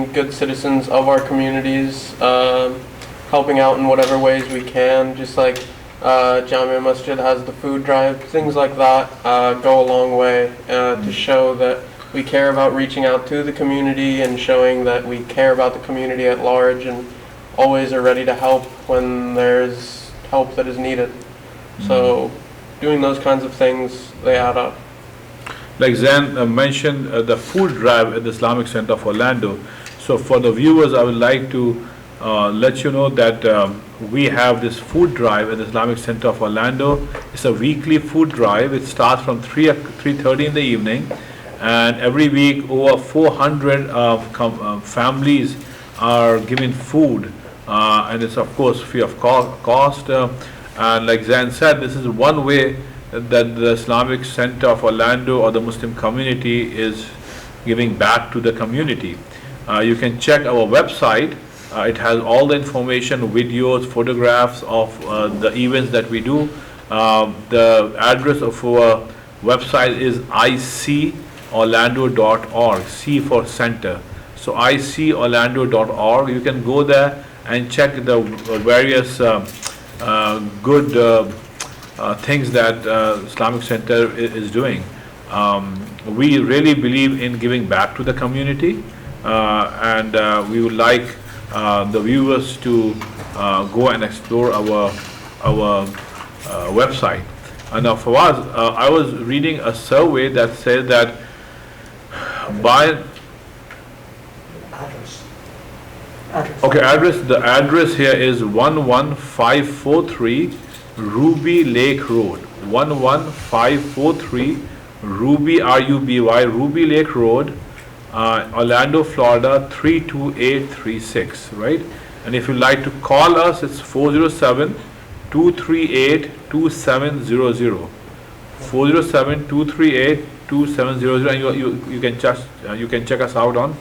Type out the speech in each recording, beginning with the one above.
good citizens of our communities, helping out in whatever ways we can, just like Jamia Masjid has the food drive, things like that go a long way to show that we care about reaching out to the community and showing that we care about the community at large and always are ready to help when there's help that is needed. So doing those kinds of things, they add up. Like Zain mentioned, the food drive at the Islamic Center of Orlando. So for the viewers, I would like to let you know that we have this food drive at the Islamic Center of Orlando. It's a weekly food drive. It starts from 3:30 in the evening, and every week over 400 families are given food, and it's of course free of cost. And like Zain said, this is one way that the Islamic Center of Orlando or the Muslim community is giving back to the community. You can check our website. It has all the information, videos, photographs of the events that we do. The address of our website is icorlando.org, C for center. So icorlando.org. You can go there and check the various good things that Islamic Center is doing. We really believe in giving back to the community, and we would like the viewers to go and explore our website. And now for us, I was reading a survey that said that by the address here is 11543 Ruby Lake Road, 11543 Ruby, R-U-B-Y, Ruby Lake Road, Orlando, Florida 32836, right? And if you'd like to call us, it's 407-238-2700, 407-238-2700, and you can check us out on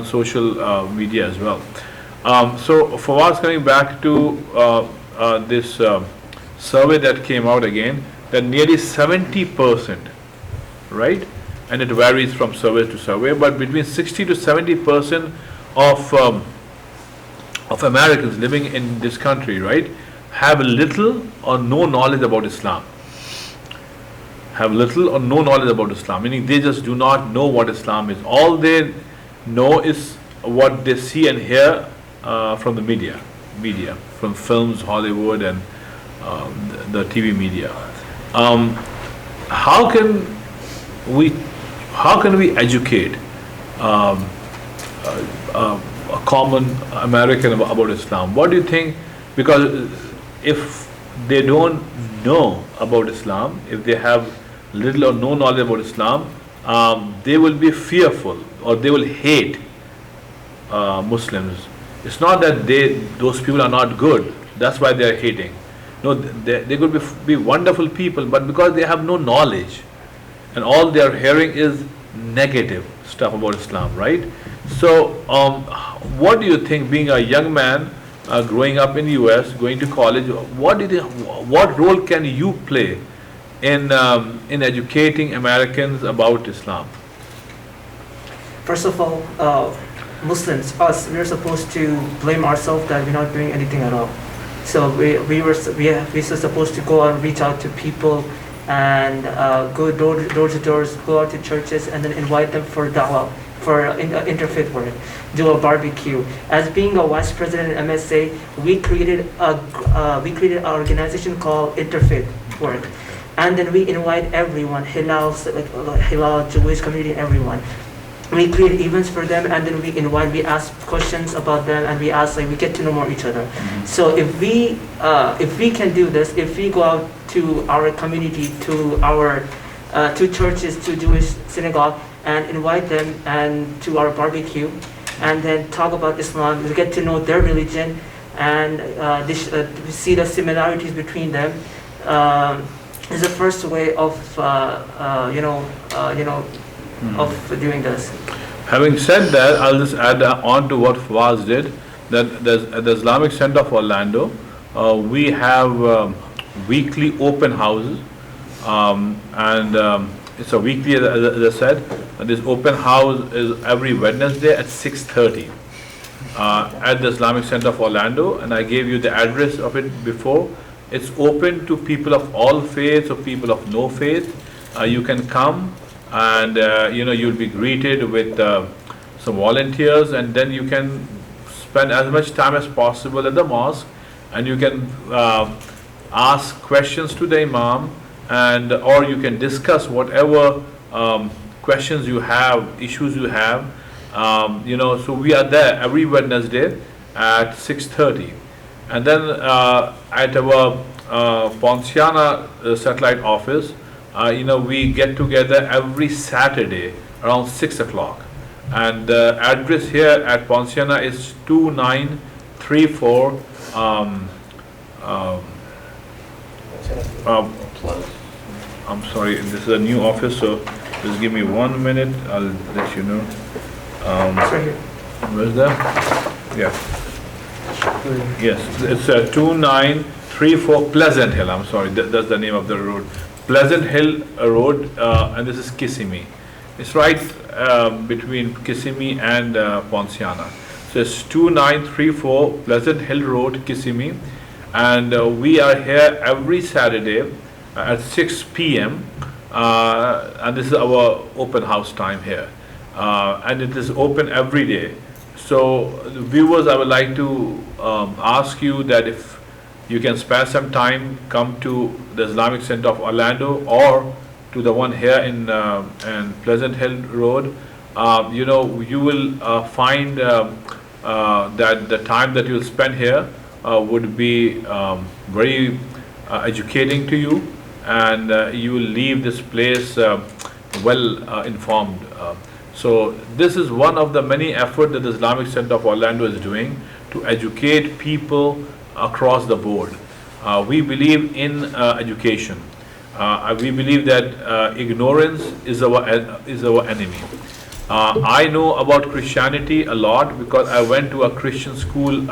social media as well. So for us, coming back to this survey that came out again, that nearly 70%, right? And it varies from survey to survey, but between 60 to 70% of Americans living in this country, right, have little or no knowledge about Islam. Have little or no knowledge about Islam, meaning they just do not know what Islam is. All they know is what they see and hear from the media, from films, Hollywood, and the TV media. How can we educate a common American about Islam? What do you think? Because if they don't know about Islam, if they have little or no knowledge about Islam, they will be fearful or they will hate Muslims. It's not that those people are not good, that's why they are hating. No, they could be wonderful people, but because they have no knowledge and all they are hearing is negative stuff about Islam, right? So what do you think, being a young man growing up in the US, going to college, what role can you play in educating Americans about Islam? First of all, Muslims, us, we're supposed to blame ourselves that we're not doing anything at all. So we're supposed to go and reach out to people and go door to doors, go out to churches, and then invite them for dawah, for interfaith work, do a barbecue. As being a vice president at MSA, we created an organization called Interfaith Work, and then we invite everyone, Hilal, Jewish community, everyone. We create events for them, and then we ask questions about them, and we get to know more each other. So if we can do this, if we go out to our community, to our to churches, to Jewish synagogue, and invite them and to our barbecue, and then talk about Islam, we get to know their religion, and see the similarities between them. Is the first way of of doing this. Having said that, I'll just add on to what Fawaz did, that at the Islamic Center of Orlando, we have weekly open houses, and It's a weekly, as I said. And this open house is every Wednesday at 6:30 at the Islamic Center of Orlando, and I gave you the address of it before. It's open to people of all faiths or people of no faith. You can come, and you'll be greeted with some volunteers, and then you can spend as much time as possible at the mosque, and you can ask questions to the Imam, and or you can discuss whatever questions you have, issues you have. So we are there every Wednesday at 6:30, and then at our Ponciana satellite office, we get together every Saturday around 6 o'clock. And the address here at Ponciana is 2934 I'm sorry, this is a new office, so just give me 1 minute, I'll let you know. It's right here. Where's that? Yeah. Yes, it's 2934 Pleasant Hill, I'm sorry, that's the name of the road. Pleasant Hill Road, and this is Kissimmee. It's right between Kissimmee and Ponciana. So it's 2934 Pleasant Hill Road, Kissimmee. And we are here every Saturday at 6 p.m. And this is our open house time here. And it is open every day. So the viewers, I would like to ask you that if you can spare some time, come to the Islamic Center of Orlando or to the one here in Pleasant Hill Road. You will find that the time that you'll spend here would be very educating to you, and you will leave this place well informed. So this is one of the many efforts that the Islamic Center of Orlando is doing to educate people across the board. We believe in education. We believe that ignorance is our enemy. I know about Christianity a lot because I went to a Christian school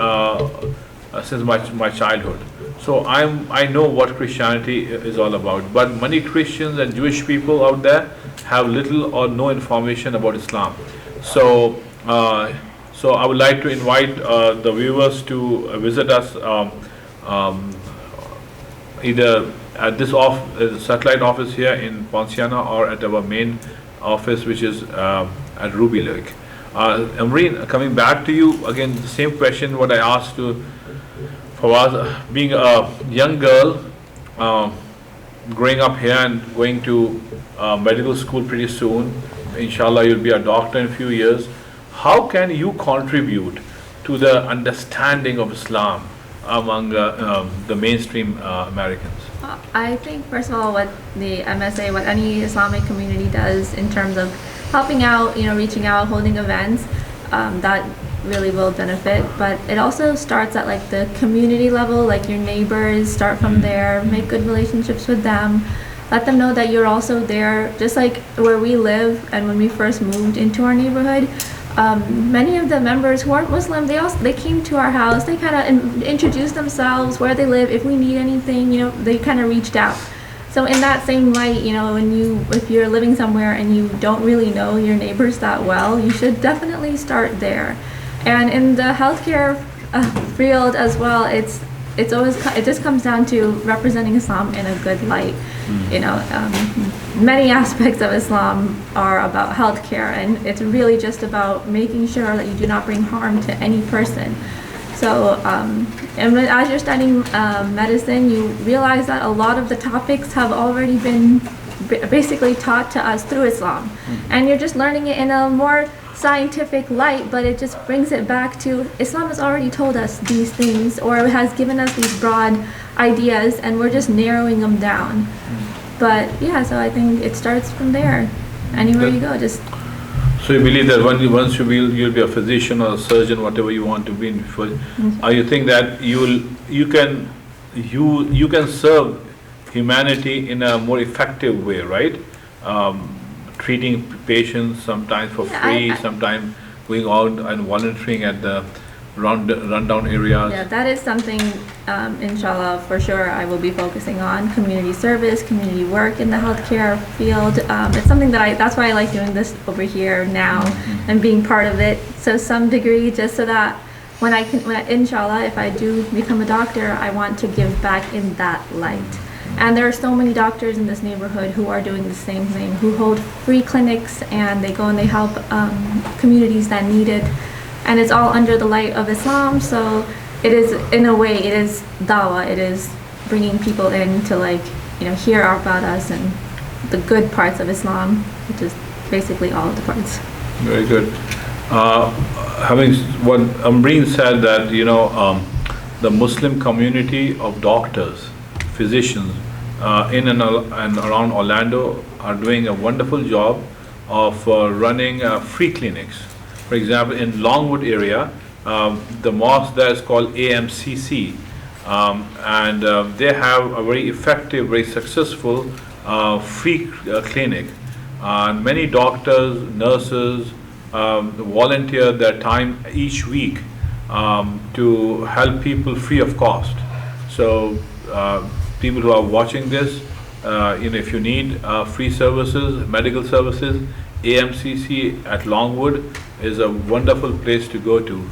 since my childhood. So I know what Christianity is all about. But many Christians and Jewish people out there have little or no information about Islam. So I would like to invite the viewers to visit us either at this satellite office here in Ponciana or at our main office, which is at Ruby Lake. Amreen, coming back to you again, the same question what I asked to Fawaz, being a young girl, growing up here and going to medical school pretty soon. Inshallah, you'll be a doctor in a few years. How can you contribute to the understanding of Islam among the mainstream Americans? I think, first of all, what the MSA, what any Islamic community does in terms of helping out, reaching out, holding events, that really will benefit. But it also starts at like the community level, like your neighbors, start from there, make good relationships with them. Let them know that you're also there, just like where we live. And when we first moved into our neighborhood, many of the members who aren't Muslim, they came to our house. They kind of introduced themselves, where they live, if we need anything, they kind of reached out. So in that same light, if you're living somewhere and you don't really know your neighbors that well, you should definitely start there. And in the healthcare field as well, it just comes down to representing Islam in a good light. Many aspects of Islam are about healthcare, and it's really just about making sure that you do not bring harm to any person. So, and as you're studying medicine, you realize that a lot of the topics have already been basically taught to us through Islam, and you're just learning it in a more scientific light, but it just brings it back to Islam has already told us these things, or has given us these broad ideas, and we're just narrowing them down. But yeah, so I think it starts from there. Anywhere you go, just. So you believe that once you'll be a physician or a surgeon, whatever you want to be, you think that you can serve humanity in a more effective way, right? Treating patients sometimes for free, sometimes going out and volunteering at the rundown areas? Yeah, that is something, inshallah, for sure, I will be focusing on. Community service, community work in the healthcare field. It's something that that's why I like doing this over here now and being part of it. So some degree, just so that when inshallah, if I do become a doctor, I want to give back in that light. And there are so many doctors in this neighborhood who are doing the same thing, who hold free clinics and they go and they help communities that need it. And it's all under the light of Islam, so it is, in a way, it is dawah. It is bringing people in to, like, hear about us and the good parts of Islam, which is basically all of the parts. Very good. Having what Amreen said, that the Muslim community of doctors, physicians in and around Orlando are doing a wonderful job of running free clinics. For example, in Longwood area, the mosque there is called AMCC, and they have a very effective, very successful free clinic. And many doctors, nurses volunteer their time each week to help people free of cost. So people who are watching this, if you need free services, medical services, AMCC at Longwood is a wonderful place to go to.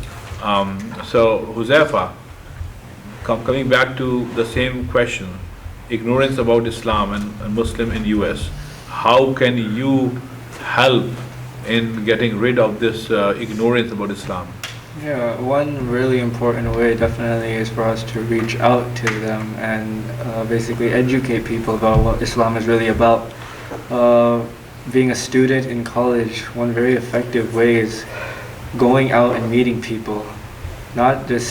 So Huzaifa, coming back to the same question, ignorance about Islam and Muslim in US, how can you help in getting rid of this ignorance about Islam? Yeah, one really important way definitely is for us to reach out to them and basically educate people about what Islam is really about. Being a student in college, one very effective way is going out and meeting people, not just